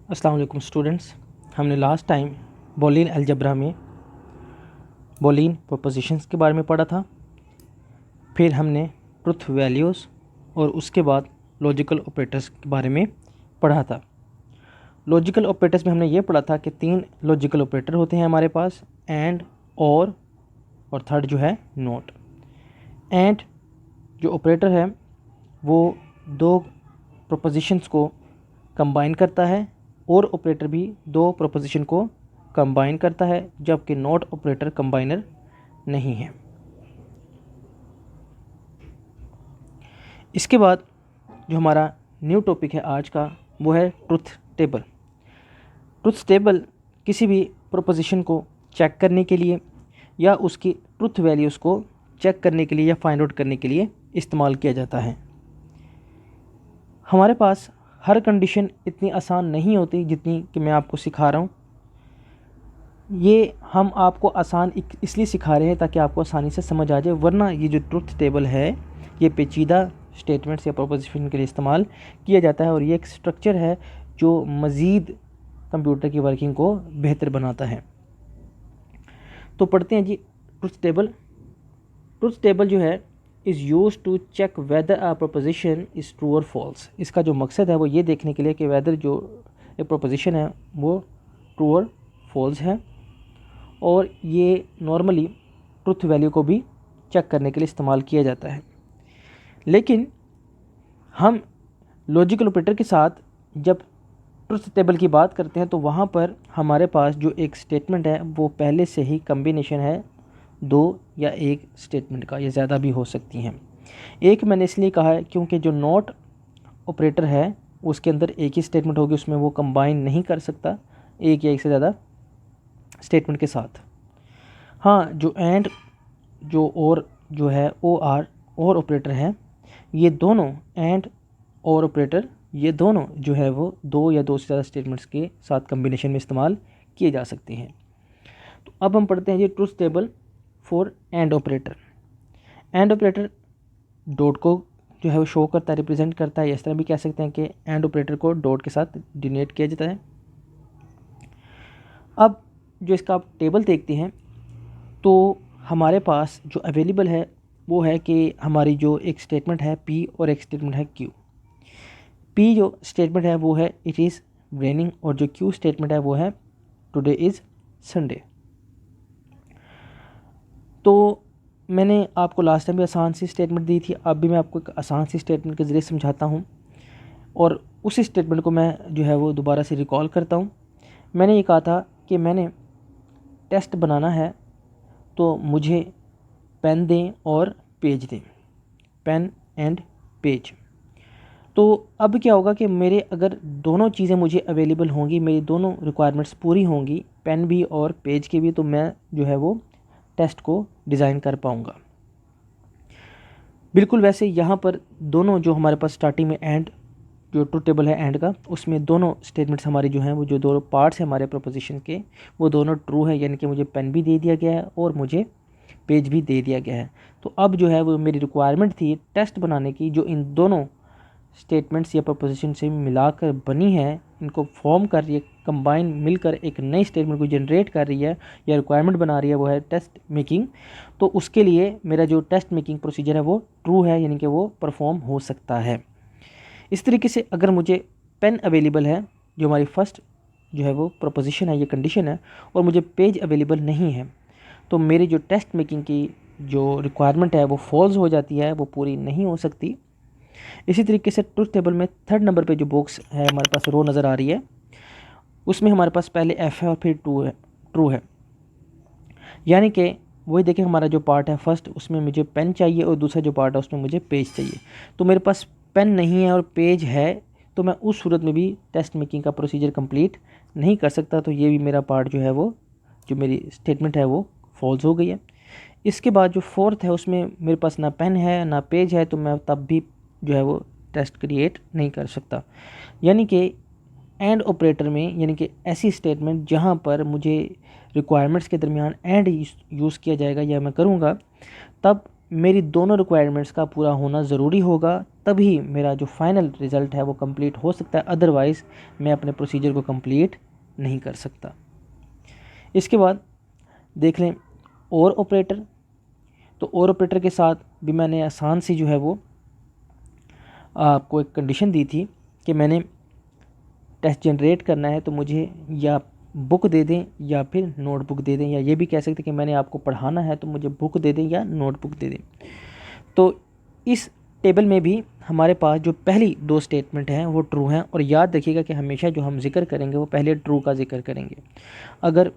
अस्सलाम वालेकुम स्टूडेंट्स। हमने लास्ट टाइम बूलियन अलजेब्रा में बूलियन प्रोपोजिशंस के बारे में पढ़ा था। फिर हमने ट्रुथ वैल्यूज़ और उसके बाद लॉजिकल ऑपरेटर्स के बारे में पढ़ा था। लॉजिकल ऑपरेटर्स में हमने ये पढ़ा था कि 3 लॉजिकल ऑपरेटर होते हैं हमारे पास, एंड, और थर्ड जो है नॉट। एंड जो ऑपरेटर है वो 2 प्रोपोजिशंस को कंबाइन करता है, और ऑपरेटर भी 2 प्रोपोजिशन को कंबाइन करता है, जबकि नॉट ऑपरेटर कंबाइनर नहीं है। इसके बाद जो हमारा न्यू टॉपिक है आज का वो है ट्रुथ टेबल। ट्रुथ टेबल किसी भी प्रोपोजिशन को चेक करने के लिए या उसकी ट्रुथ वैल्यूज़ को चेक करने के लिए या फाइंड आउट करने के लिए इस्तेमाल किया जाता है। हमारे पास हर कंडीशन इतनी आसान नहीं होती जितनी कि मैं आपको सिखा रहा हूँ। ये हम आपको आसान इसलिए सिखा रहे हैं ताकि आपको आसानी से समझ आ जाए, वरना ये जो ट्रुथ टेबल है ये पेचीदा स्टेटमेंट्स या प्रोपोजिशन के लिए इस्तेमाल किया जाता है, और ये एक स्ट्रक्चर है जो मज़ीद कंप्यूटर की वर्किंग को बेहतर बनाता है। तो पढ़ते हैं जी ट्रुथ टेबल। ट्रुथ टेबल जो है is use to check whether a proposition is true और फॉल्स। इसका जो मकसद है वो ये देखने के लिए कि वेदर जो एक प्रोपोजिशन है वो ट्रू और फॉल्स है, और ये नॉर्मली ट्रुथ वैल्यू को भी चेक करने के लिए इस्तेमाल किया जाता है। लेकिन हम लॉजिकल ऑपरेटर के साथ जब ट्रुथ टेबल की बात करते हैं तो वहाँ पर हमारे पास जो एक स्टेटमेंट है वो पहले से ही कम्बिनेशन है 2 या 1 स्टेटमेंट का, या ज़्यादा भी हो सकती हैं। एक मैंने इसलिए कहा है क्योंकि जो नॉट ऑपरेटर है उसके अंदर एक ही स्टेटमेंट होगी, उसमें वो कंबाइन नहीं कर सकता एक या एक से ज़्यादा स्टेटमेंट के साथ। हाँ, जो एंड जो और जो है और ऑपरेटर है, ये दोनों एंड और ऑपरेटर ये दोनों जो है वो 2 या 2 से ज़्यादा स्टेटमेंट्स के साथ कम्बिनेशन में इस्तेमाल किए जा सकते हैं। तो अब हम पढ़ते हैं ये truth table for and operator. And operator dot को जो है वो शो करता है, रिप्रेजेंट करता है। इस तरह भी कह सकते हैं कि एंड ऑपरेटर को डॉट के साथ डिनोट किया जाता है। अब जो इसका आप टेबल देखते हैं तो हमारे पास जो अवेलेबल है वो है कि हमारी जो एक स्टेटमेंट है P और एक स्टेटमेंट है Q। P जो स्टेटमेंट है वो है इट इज़ रेनिंग, और जो Q स्टेटमेंट है वो है टुडे इज़ संडे। तो मैंने आपको लास्ट टाइम भी आसान सी स्टेटमेंट दी थी, अब भी मैं आपको एक आसान सी स्टेटमेंट के ज़रिए समझाता हूँ, और उसी स्टेटमेंट को मैं जो है वो दोबारा से रिकॉल करता हूँ। मैंने ये कहा था कि मैंने टेस्ट बनाना है तो मुझे पेन दें और पेज दें, पेन एंड पेज। तो अब क्या होगा कि मेरे अगर दोनों चीज़ें मुझे अवेलेबल होंगी, मेरी दोनों रिक्वायरमेंट्स पूरी होंगी, पेन भी और पेज की भी, तो मैं जो है वो टेस्ट को डिज़ाइन कर पाऊँगा। बिल्कुल वैसे यहाँ पर दोनों जो हमारे पास स्टार्टिंग में एंड जो ट्रुथ टेबल है एंड का, उसमें दोनों स्टेटमेंट्स हमारी जो हैं वो जो दोनों पार्ट्स हैं हमारे प्रोपोजिशन के वो दोनों ट्रू है, यानी कि मुझे पेन भी दे दिया गया है और मुझे पेज भी दे दिया गया है। तो अब जो है वो मेरी रिक्वायरमेंट थी टेस्ट बनाने की, जो इन दोनों स्टेटमेंट्स या प्रोपोजिशन से मिलाकर बनी है, इनको फॉर्म कर रही है, कंबाइन मिलकर एक नई स्टेटमेंट को जनरेट कर रही है या रिक्वायरमेंट बना रही है, वो है टेस्ट मेकिंग। तो उसके लिए मेरा जो टेस्ट मेकिंग प्रोसीजर है वो ट्रू है, यानी कि वो परफॉर्म हो सकता है। इस तरीके से अगर मुझे पेन अवेलेबल है, जो हमारी फर्स्ट जो है वो प्रोपोजिशन है, ये कंडीशन है, और मुझे पेज अवेलेबल नहीं है, तो मेरी जो टेस्ट मेकिंग की जो रिक्वायरमेंट है वो फॉल्स हो जाती है, वो पूरी नहीं हो सकती। इसी तरीके से ट्रुथ टेबल में 3rd नंबर पे जो बॉक्स है हमारे पास रो नज़र आ रही है, उसमें हमारे पास पहले F है और फिर ट्रू है, यानी कि वही देखिए हमारा जो पार्ट है फर्स्ट, उसमें मुझे पेन चाहिए और दूसरा जो पार्ट है उसमें मुझे पेज चाहिए। तो मेरे पास पेन नहीं है और पेज है, तो मैं उस सूरत में भी टेस्ट मेकिंग का प्रोसीजर कंप्लीट नहीं कर सकता। तो ये भी मेरा पार्ट जो है वो जो मेरी स्टेटमेंट है वो फॉल्स हो गई है। इसके बाद जो 4th है उसमें मेरे पास ना पेन है ना पेज है, तो मैं तब भी जो है वो टेस्ट क्रिएट नहीं कर सकता। यानी कि एंड ऑपरेटर में, यानी कि ऐसी स्टेटमेंट जहाँ पर मुझे रिक्वायरमेंट्स के दरमियान एंड यूज़ किया जाएगा या मैं करूँगा, तब मेरी दोनों रिक्वायरमेंट्स का पूरा होना ज़रूरी होगा, तभी मेरा जो फाइनल रिज़ल्ट है वो कंप्लीट हो सकता है, अदरवाइज़ मैं अपने प्रोसीजर को कंप्लीट नहीं कर सकता। इसके बाद देख लें और ऑपरेटर। तो और ऑपरेटर के साथ भी मैंने आसान सी जो है वो आपको एक कंडीशन दी थी कि मैंने टेस्ट जनरेट करना है तो मुझे या बुक दे दें या फिर नोटबुक दे दें, या ये भी कह सकते हैं कि मैंने आपको पढ़ाना है तो मुझे बुक दे दें या नोटबुक दे दें। तो इस टेबल में भी हमारे पास जो पहली दो स्टेटमेंट हैं वो ट्रू हैं, और याद रखिएगा कि हमेशा जो हम जिक्र करेंगे वो पहले ट्रू का जिक्र करेंगे। अगर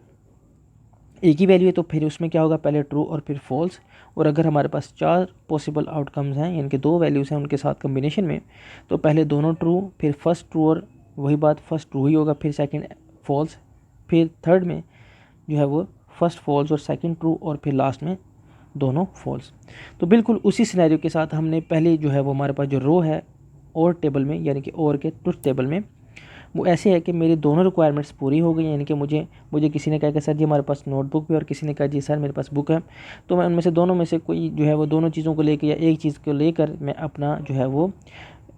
एक ही वैल्यू है तो फिर उसमें क्या होगा, पहले ट्रू और फिर फॉल्स। और अगर हमारे पास 4 पॉसिबल आउटकम्स हैं, यानी कि 2 वैल्यूज़ हैं उनके साथ कम्बिनेशन में, तो पहले दोनों ट्रू, फिर फर्स्ट ट्रू और वही बात फर्स्ट ट्रू ही होगा, फिर सेकंड फॉल्स, फिर थर्ड में जो है वो फर्स्ट फॉल्स और सेकंड ट्रू, और फिर लास्ट में दोनों फॉल्स। तो बिल्कुल उसी सिनेरियो के साथ हमने पहले जो है वो हमारे पास जो रो है और टेबल में, यानी कि और के ट्रुथ टेबल में, वो ऐसे है कि मेरी दोनों रिक्वायरमेंट्स पूरी हो गई। यानी कि मुझे किसी ने कहा कि सर जी हमारे पास नोटबुक भी, और किसी ने कहा जी सर मेरे पास बुक है। तो मैं उनमें से दोनों में से कोई जो है वो दोनों चीज़ों को लेकर या एक चीज़ को लेकर मैं अपना जो है वो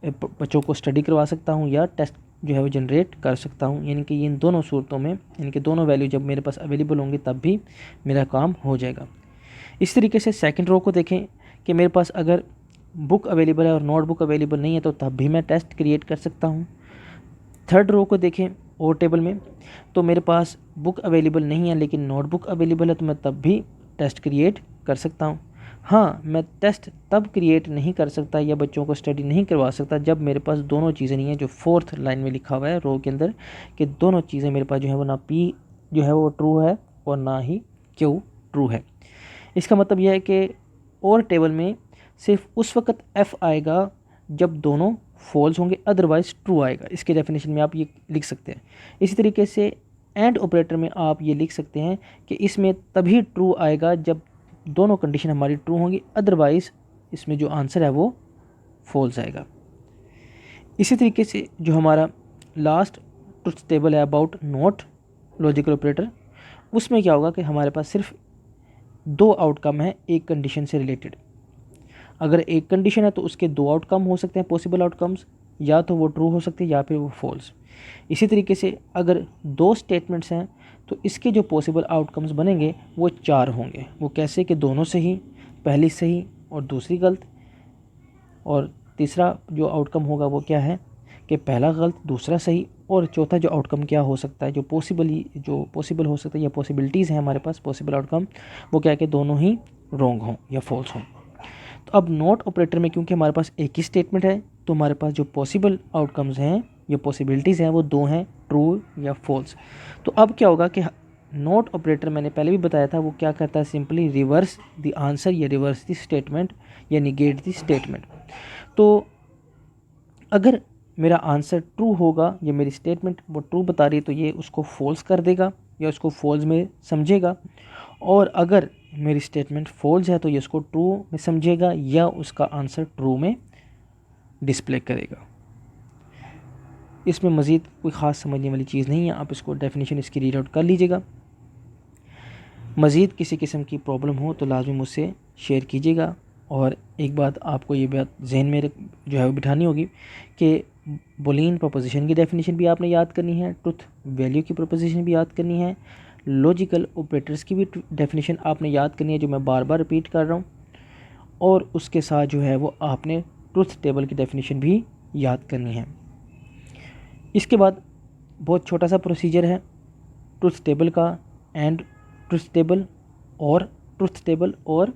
बच्चों को स्टडी करवा सकता हूँ या टेस्ट जो है वो जनरेट कर सकता हूँ। यानी कि इन दोनों सूरतों में, यानी कि दोनों वैल्यू जब मेरे पास अवेलेबल होंगी तब भी मेरा काम हो जाएगा। इस तरीके से सेकंड रो को देखें कि मेरे पास अगर बुक अवेलेबल है और नोटबुक अवेलेबल नहीं है तो तब भी मैं टेस्ट क्रिएट कर सकता हूँ। थर्ड रो को देखें और टेबल में, तो मेरे पास बुक अवेलेबल नहीं है लेकिन नोटबुक अवेलेबल है, तो मैं तब भी टेस्ट क्रिएट कर सकता हूँ। हाँ, मैं टेस्ट तब क्रिएट नहीं कर सकता या बच्चों को स्टडी नहीं करवा सकता जब मेरे पास दोनों चीज़ें नहीं हैं, जो फोर्थ लाइन में लिखा हुआ है रो के अंदर, कि दोनों चीज़ें मेरे पास जो है वो ना पी जो है वो ट्रू है और ना ही क्यू ट्रू है। इसका मतलब यह है कि और टेबल में सिर्फ उस वक्त एफ आएगा जब दोनों फॉल्स होंगे, अदरवाइज ट्रू आएगा। इसके डेफिनेशन में आप ये लिख सकते हैं। इसी तरीके से एंड ऑपरेटर में आप ये लिख सकते हैं कि इसमें तभी ट्रू आएगा जब दोनों कंडीशन हमारी ट्रू होंगी, अदरवाइज इसमें जो आंसर है वो फॉल्स आएगा। इसी तरीके से जो हमारा लास्ट ट्रुथ टेबल है अबाउट नॉट लॉजिकल ऑपरेटर, उसमें क्या होगा कि हमारे पास सिर्फ 2 आउटकम है एक कंडीशन से रिलेटेड। अगर एक कंडीशन है तो उसके 2 आउटकम हो सकते हैं पॉसिबल आउटकम्स, या तो वो ट्रू हो सकते हैं या फिर वो फॉल्स। इसी तरीके से अगर 2 स्टेटमेंट्स हैं तो इसके जो पॉसिबल आउटकम्स बनेंगे वो 4 होंगे। वो कैसे कि दोनों सही, पहली सही और दूसरी गलत, और तीसरा जो आउटकम होगा वो क्या है कि पहला गलत दूसरा सही, और चौथा जो आउटकम क्या हो सकता है जो पॉसिबल हो सकता है या पॉसिबिलिटीज़ हैं हमारे पास पॉसिबल आउटकम, वो क्या है कि दोनों ही रॉन्ग हों या फॉल्स हों। तो अब नॉट ऑपरेटर में क्योंकि हमारे पास एक ही स्टेटमेंट है तो हमारे पास जो पॉसिबल आउटकम्स हैं या पॉसिबिलिटीज़ हैं वो 2 हैं, ट्रू या फॉल्स। तो अब क्या होगा कि नॉट ऑपरेटर मैंने पहले भी बताया था वो क्या करता है, सिंपली रिवर्स द आंसर या रिवर्स द स्टेटमेंट या निगेट द स्टेटमेंट। तो अगर मेरा आंसर ट्रू होगा या मेरी स्टेटमेंट वो ट्रू बता रही है तो ये उसको फॉल्स कर देगा या उसको फॉल्स में समझेगा, और अगर मेरी स्टेटमेंट फॉल्स है तो ये उसको ट्रू में समझेगा या उसका आंसर ट्रू में डिस्प्ले करेगा। इसमें मज़ीद कोई ख़ास समझने वाली चीज़ नहीं है, आप इसको डेफिनेशन इसकी रीड आउट कर लीजिएगा। मज़ीद किसी किस्म की प्रॉब्लम हो तो लाजमी मुझसे शेयर कीजिएगा। और एक बात आपको ये बात जहन में जो है वो बिठानी होगी कि बुलियन प्रोपोजिशन की डेफिनेशन भी आपने याद करनी है, ट्रुथ वैल्यू की प्रोपोजिशन भी याद करनी है, लॉजिकल ऑपरेटर्स की भी डेफिनेशन आपने याद करनी है जो मैं बार बार रिपीट कर रहा हूँ, और उसके साथ जो है वो आपने ट्रुथ टेबल की डेफिनेशन भी याद करनी है। इसके बाद बहुत छोटा सा प्रोसीजर है ट्रुथ टेबल का, एंड ट्रुथ टेबल और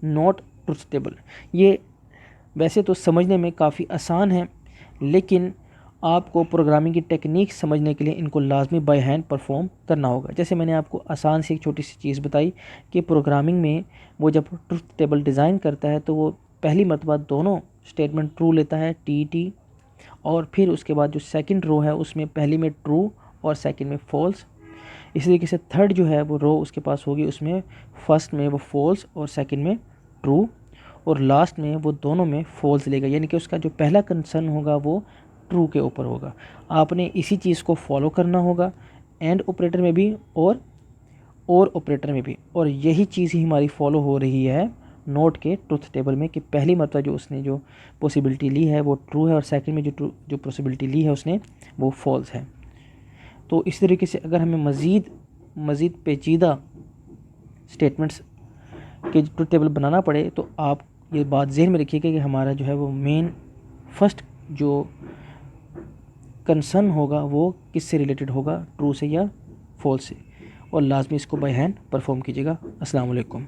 नॉट ट्रुथ टेबल। ये वैसे तो समझने में काफ़ी आसान है, लेकिन आपको प्रोग्रामिंग की टेक्निक समझने के लिए इनको लाजमी बाय हैंड परफॉर्म करना होगा। जैसे मैंने आपको आसान सी एक छोटी सी चीज़ बताई कि प्रोग्रामिंग में वो जब ट्रुथ टेबल डिज़ाइन करता है तो वो पहली मरतबा दोनों स्टेटमेंट ट्रू लेता है टी, और फिर उसके बाद जो सेकंड रो है उसमें पहली में ट्रू और सेकंड में फॉल्स। इसी तरीके से थर्ड जो है वो रो उसके पास होगी, उसमें फर्स्ट में वो फॉल्स और सेकंड में ट्रू, और लास्ट में वो दोनों में फॉल्स लेगा, यानी कि उसका जो पहला कंसर्न होगा वो ट्रू के ऊपर होगा। आपने इसी चीज़ को फॉलो करना होगा एंड ऑपरेटर में भी और ऑपरेटर में भी, और यही चीज़ ही हमारी फॉलो हो रही है नोट के ट्रुथ टेबल में कि पहली मरतबा जो उसने जो पॉसिबिलिटी ली है वो ट्रू है और सेकंड में जो पॉसिबिलिटी ली है उसने वो फॉल्स है। तो इस तरीके से अगर हमें मज़ीद पेचीदा स्टेटमेंट्स के ट्रुथ टेबल बनाना पड़े तो आप ये बात ज़हन में रखिएगा कि हमारा जो है वो मेन फर्स्ट जो कंसर्न होगा वो किससे रिलेटेड होगा, ट्रू से या फॉल्स से, और लाजमी इसको बाय हैंड परफॉर्म कीजिएगा। अस्सलाम वालेकुम।